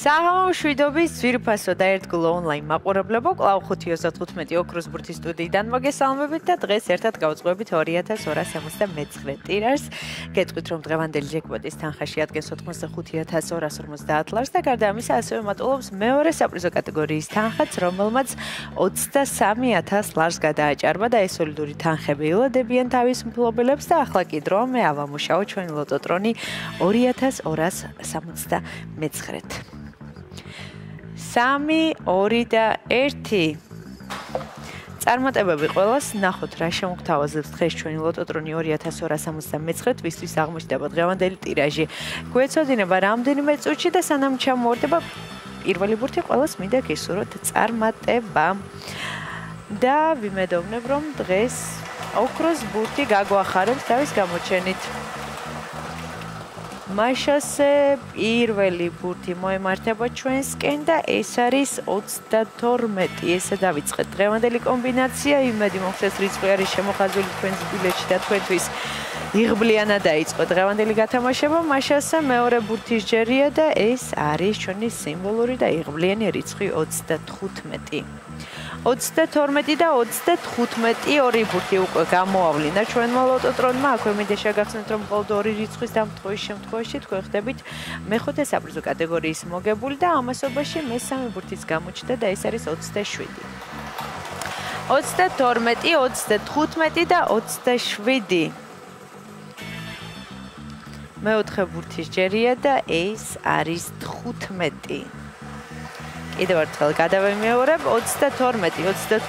საღამოშვიდობის ძვირფასო და ერთგულო ონლაინ მაყურებლებო, კვლავ 5:35 ოქროს ბურთის სტუდიიდან მოგესალმებით და დღეს ერთად გავწყვებით 2279 ტირაჟს. გეტყვით, რომ დღევანდელი ჯეკპოტის თანხა შეადგენს 85250 ლარს და გარდა ამისა ასევე მატულობს მეორე საპრიზო კატეგორიის თანხაც, რომელმაც 23000 ლარს გადააჭარბა და ეს სოლიდური თანხები ილოდებიან თავის მფლობელებს და ახლა კი დრო მე ავამუშაო ჩვენი ლოტოტრონი 2279-ით. 3, 2 და 1. წარმატებები ყველას, ნახოთ რა შემოგთავაზებს დღეს ჩვენი ლოტოტრონი 2279-ით, ვისთვის აღმოჩნდება დღევანდელი ტირაჟი. გვეცოდინება რამდენიმე წუთში და სანამ ჩამოვარდება პირველი ბურთი, ყველას მინდა გისურვოთ წარმატება. და ვიმედოვნებ, რომ დღეს ოქროს ბურთი გაგვახარებს თავის გამოჩენით. მაშასე პირველი ბურთი მოემართება ჩვენსკენ და ეს არის 32. ესე დავიწყეთ დღევანდელი კომბინაცია. იმედი მოხდეს რიცხვი არის შემოხაზული თქვენს ბილეთში და თქვენთვის იღბლიანად დაიწყო დღევანდელი გათამაშება. მაშასე მეორე ბურთის ჯერია და ეს არის ჩვენი სიმბოლური და იღბლიანი რიცხვი 35. 22 და 35 ორი ბურთი უკვე გამოავლინა ჩვენმა ლოტოტრონმა. აქვე მინდა შეგახსენოთ, რომ მხოლოდ ორი რიცხვის დამტყვის შემთხვევაში თქვენ ხდებით მეხუთე საპრიზო კატეგორიის მოგებული და ამასობაში მესამე ბურთიც გამოჩნდა და ეს არის 27. 22, 35 და 27. მეოთხე ბურთის ჯერია და ეს არის 15. კიდევ ერთხელ გადავიმეორებ 22,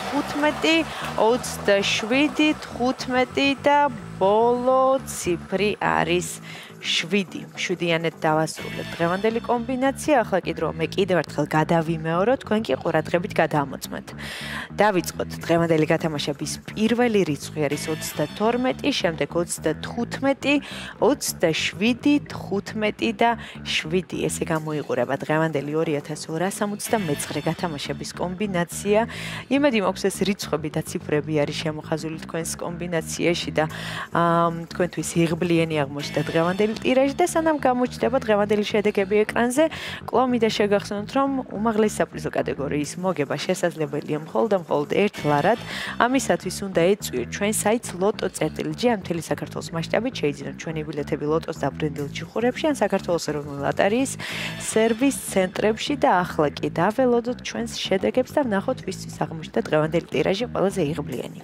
35, 27, 15 და ბოლო ციფრი არის 7. 7-იანად დავასრულეთ დღევანდელი კომბინაცია. ახლა კი დრო მე კიდევ ერთხელ გადავიმეორო, თქვენ კი ყურადღებით გადაამოწმეთ. დავიწყოთ დღევანდელი გათამაშების პირველი რიცხვი არის 22, შემდეგ 25, 27, 15 და 7. ესე გამოიყურება დღევანდელი 2279 გათამაშების კომბინაცია. იმედი მაქვს ეს რიცხვები და ციფრები არის შემოხაზული თქვენს კომბინაციაში და თქვენთვის იღბლიანი აღმოჩნდა დღევანდელი ტირაჟი და სანამ გამოჩნდება დღევანდელი შედეგები ეკრანზე, კვლავ მინდა შეგახსენოთ, რომ უმაღლესი საპრიზო კატეგორიის მოგება შესაძლებელია მხოლოდ ერთ ლარად. ამისათვის უნდა ეწვიოთ ჩვენ საიტს lotto.gi. ან მთელი საქართველოს მასშტაბით შეიძინოთ ჩვენი ბილეთები ლოტოს და ბრენდილ ჩიხურებში ან საქართველოს ეროვნული ლოტარიის სერვის ცენტრებში და ახლა კი დაველოდოთ ჩვენს შედეგებს და ვნახოთ ვისთვის აღმოჩნდა დღევანდელი ტირაჟი ყველაზე იღბლიანი.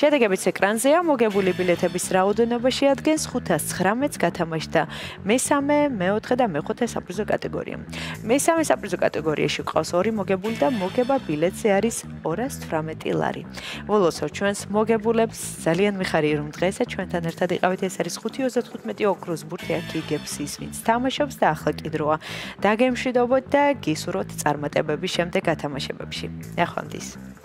შედეგებიც ეკრანზეა. მოგებული ბილეთების რაოდენობა შეადგენს 519-ს გათამაშდა მესამე, მეოთხე და მეხუთე საპრიზო კატეგორია. მესამე საპრიზო კატეგორიაში ყავს 2 მოგებული და მოგება ბილეთზე არის 218 ლარი. ველოსავ ჩვენს მოგებულებს, ძალიან მიხარია რომ დღესაც ჩვენთან ერთად იყავით. ეს არის 5:35 ოქროს ბურთი აქ იგებს ის, ვინც თამაშობს და ახლა კი დროა დაგემშვიდობოთ და გისურვოთ წარმატებები შემდეგ გათამაშებებში. ნახვამდის.